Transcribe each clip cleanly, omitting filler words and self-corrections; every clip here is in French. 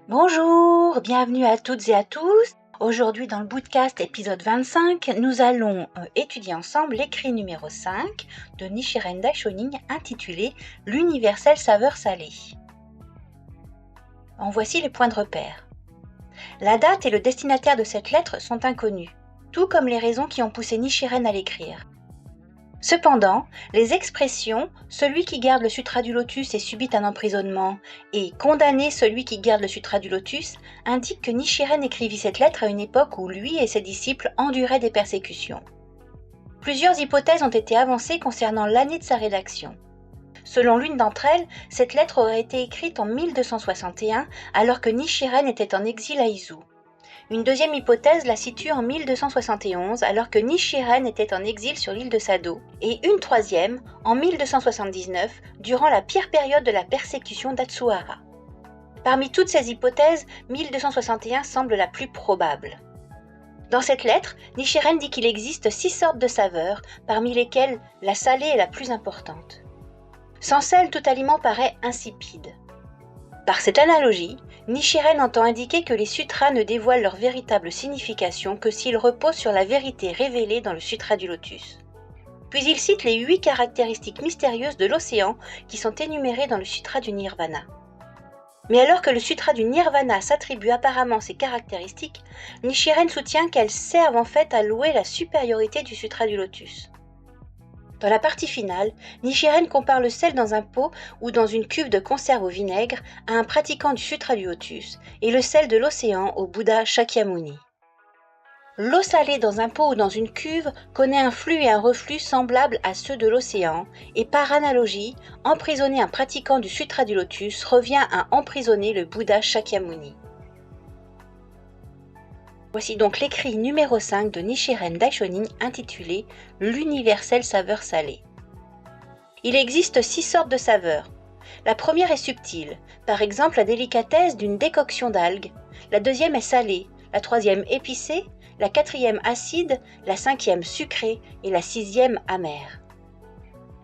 Bonjour, bienvenue à toutes et à tous. Aujourd'hui dans le Bootcast épisode 25, nous allons étudier ensemble l'écrit numéro 5 de Nichiren Daishonin intitulé « L'universelle saveur salée ». En voici les points de repère. La date et le destinataire de cette lettre sont inconnus, tout comme les raisons qui ont poussé Nichiren à l'écrire. Cependant, les expressions « celui qui garde le sutra du lotus et subit un emprisonnement » et « condamner celui qui garde le sutra du lotus » indiquent que Nichiren écrivit cette lettre à une époque où lui et ses disciples enduraient des persécutions. Plusieurs hypothèses ont été avancées concernant l'année de sa rédaction. Selon l'une d'entre elles, cette lettre aurait été écrite en 1261 alors que Nichiren était en exil à Izu. Une deuxième hypothèse la situe en 1271 alors que Nichiren était en exil sur l'île de Sado, et une troisième en 1279 durant la pire période de la persécution d'Atsuhara. Parmi toutes ces hypothèses, 1261 semble la plus probable. Dans cette lettre, Nichiren dit qu'il existe 6 sortes de saveurs, parmi lesquelles la salée est la plus importante. Sans sel, tout aliment paraît insipide. Par cette analogie, Nichiren entend indiquer que les sutras ne dévoilent leur véritable signification que s'ils reposent sur la vérité révélée dans le sutra du lotus. Puis il cite les 8 caractéristiques mystérieuses de l'océan qui sont énumérées dans le sutra du Nirvana. Mais alors que le sutra du Nirvana s'attribue apparemment ces caractéristiques, Nichiren soutient qu'elles servent en fait à louer la supériorité du sutra du lotus. Dans la partie finale, Nichiren compare le sel dans un pot ou dans une cuve de conserve au vinaigre à un pratiquant du sutra du lotus et le sel de l'océan au Bouddha Shakyamuni. L'eau salée dans un pot ou dans une cuve connaît un flux et un reflux semblables à ceux de l'océan et par analogie, emprisonner un pratiquant du sutra du lotus revient à emprisonner le Bouddha Shakyamuni. Voici donc l'écrit numéro 5 de Nichiren Daishonin intitulé « L'universelle saveur salée ». Il existe 6 sortes de saveurs. La première est subtile, par exemple la délicatesse d'une décoction d'algues. La deuxième est salée, la troisième épicée, la quatrième acide, la cinquième sucrée et la sixième amère.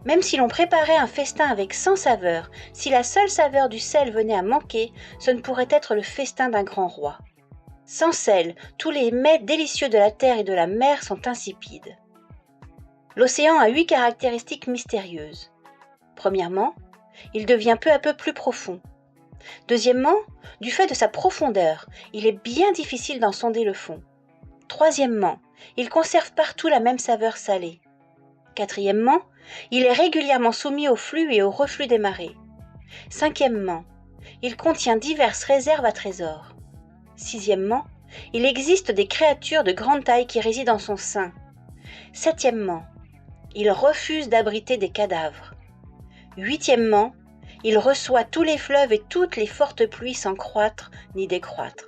Même si l'on préparait un festin avec 100 saveurs, si la seule saveur du sel venait à manquer, ce ne pourrait être le festin d'un grand roi. Sans sel, tous les mets délicieux de la terre et de la mer sont insipides. L'océan a 8 caractéristiques mystérieuses. Premièrement, il devient peu à peu plus profond. Deuxièmement, du fait de sa profondeur, il est bien difficile d'en sonder le fond. Troisièmement, il conserve partout la même saveur salée. Quatrièmement, il est régulièrement soumis au flux et au reflux des marées. Cinquièmement, il contient diverses réserves à trésors. Sixièmement, il existe des créatures de grande taille qui résident en son sein. Septièmement, il refuse d'abriter des cadavres. Huitièmement, il reçoit tous les fleuves et toutes les fortes pluies sans croître ni décroître.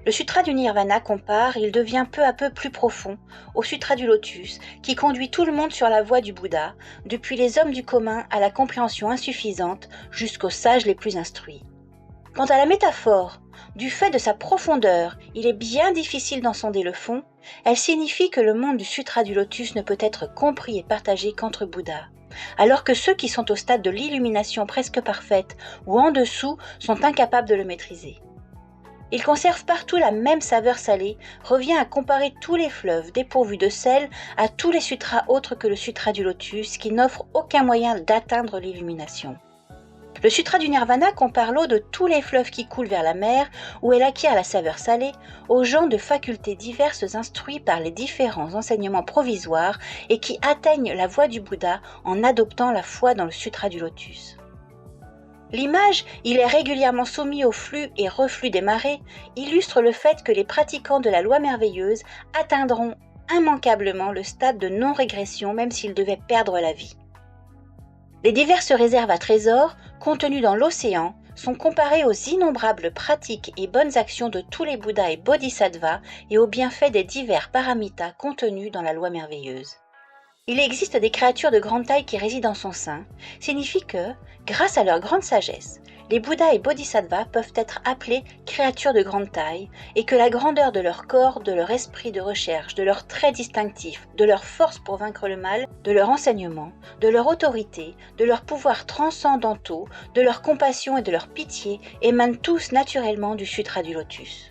Le sutra du Nirvana compare, il devient peu à peu plus profond, au sutra du lotus, qui conduit tout le monde sur la voie du Bouddha, depuis les hommes du commun à la compréhension insuffisante jusqu'aux sages les plus instruits. Quant à la métaphore, du fait de sa profondeur, il est bien difficile d'en sonder le fond, elle signifie que le monde du sutra du lotus ne peut être compris et partagé qu'entre Bouddhas, alors que ceux qui sont au stade de l'illumination presque parfaite ou en dessous sont incapables de le maîtriser. Il conserve partout la même saveur salée, revient à comparer tous les fleuves dépourvus de sel à tous les sutras autres que le sutra du lotus qui n'offrent aucun moyen d'atteindre l'illumination. Le sutra du Nirvana compare l'eau de tous les fleuves qui coulent vers la mer, où elle acquiert la saveur salée, aux gens de facultés diverses instruits par les différents enseignements provisoires et qui atteignent la voie du Bouddha en adoptant la foi dans le sutra du lotus. L'image « il est régulièrement soumis au flux et reflux des marées » illustre le fait que les pratiquants de la loi merveilleuse atteindront immanquablement le stade de non-régression même s'ils devaient perdre la vie. Les diverses réserves à trésors contenues dans l'océan sont comparées aux innombrables pratiques et bonnes actions de tous les Bouddhas et Bodhisattvas et aux bienfaits des divers paramitas contenus dans la loi merveilleuse. Il existe des créatures de grande taille qui résident en son sein, signifie que, grâce à leur grande sagesse, les Bouddhas et Bodhisattvas peuvent être appelés créatures de grande taille et que la grandeur de leur corps, de leur esprit de recherche, de leurs traits distinctifs, de leur force pour vaincre le mal, de leur enseignement, de leur autorité, de leurs pouvoirs transcendantaux, de leur compassion et de leur pitié émanent tous naturellement du Sutra du Lotus.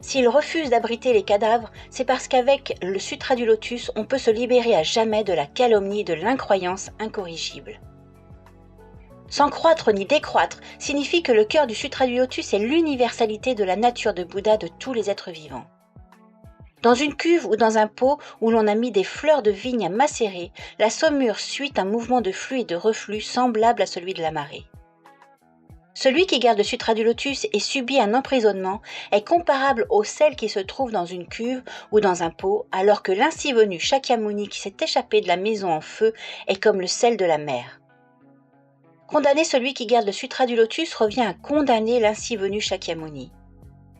S'ils refusent d'abriter les cadavres, c'est parce qu'avec le Sutra du Lotus, on peut se libérer à jamais de la calomnie et de l'incroyance incorrigible. Sans croître ni décroître signifie que le cœur du Sutra du Lotus est l'universalité de la nature de Bouddha de tous les êtres vivants. Dans une cuve ou dans un pot où l'on a mis des fleurs de vigne à macérer, la saumure suit un mouvement de flux et de reflux semblable à celui de la marée. Celui qui garde le Sutra du Lotus et subit un emprisonnement est comparable au sel qui se trouve dans une cuve ou dans un pot, alors que l'ainsi venu Shakyamuni qui s'est échappé de la maison en feu est comme le sel de la mer. Condamner celui qui garde le Sutra du Lotus revient à condamner l'ainsi venu Shakyamuni.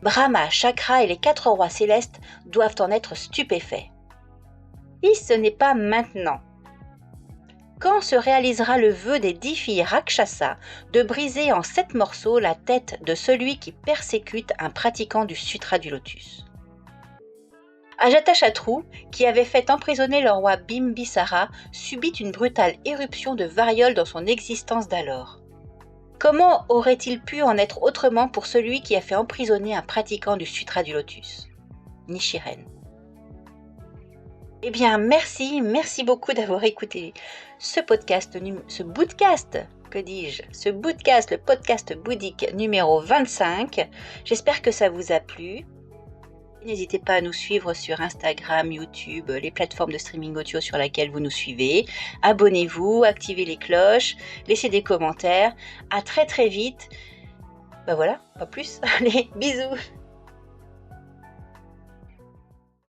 Brahma, Chakra et les 4 rois célestes doivent en être stupéfaits. Et ce n'est pas maintenant. Quand se réalisera le vœu des 10 filles Rakshasa de briser en 7 morceaux la tête de celui qui persécute un pratiquant du Sutra du Lotus? Ajatashatru, qui avait fait emprisonner le roi Bimbisara, subit une brutale éruption de variole dans son existence d'alors. Comment aurait-il pu en être autrement pour celui qui a fait emprisonner un pratiquant du Sutra du Lotus? Nichiren. Eh bien, merci beaucoup d'avoir écouté ce bootcast, le podcast bouddhique numéro 25. J'espère que ça vous a plu. N'hésitez pas à nous suivre sur Instagram, YouTube, les plateformes de streaming audio sur lesquelles vous nous suivez. Abonnez-vous, activez les cloches, laissez des commentaires. À très vite. Voilà, pas plus. Allez, bisous.